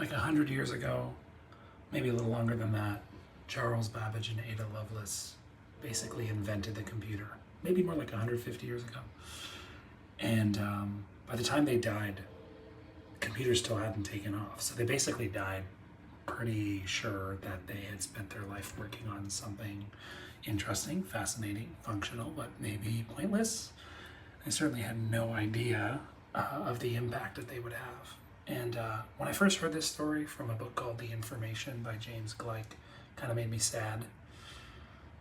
like 100 years ago, maybe a little longer than that, Charles Babbage and Ada Lovelace basically invented the computer. Maybe more like 150 years ago. And by the time they died, computers still hadn't taken off. So they basically died pretty sure that they had spent their life working on something interesting, fascinating, functional, but maybe pointless. They certainly had no idea of the impact that they would have. And when I first heard this story from a book called The Information by James Gleick, kind of made me sad.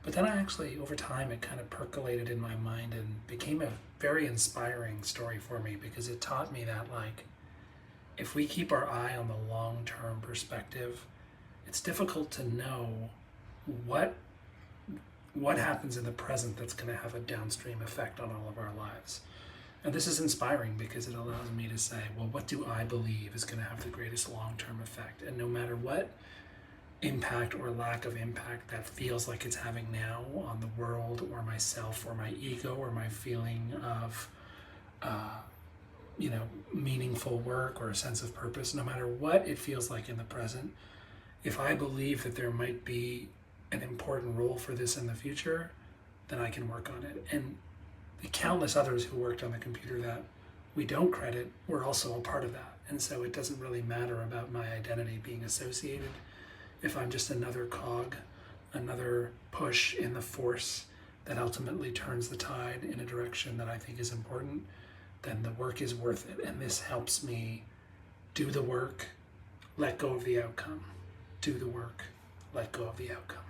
But then I actually, over time, it kind of percolated in my mind and became a very inspiring story for me, because it taught me that, like, if we keep our eye on the long-term perspective, it's difficult to know what happens in the present that's going to have a downstream effect on all of our lives. And this is inspiring because it allows me to say, well, what do I believe is going to have the greatest long-term effect? And no matter what impact or lack of impact that feels like it's having now on the world or myself or my ego or my feeling of meaningful work or a sense of purpose, no matter what it feels like in the present, if I believe that there might be an important role for this in the future, then I can work on it. And the countless others who worked on the computer that we don't credit were also a part of that. And so it doesn't really matter about my identity being associated. If I'm just another cog, another push in the force that ultimately turns the tide in a direction that I think is important, then the work is worth it. And this helps me do the work, let go of the outcome. Do the work, let go of the outcome.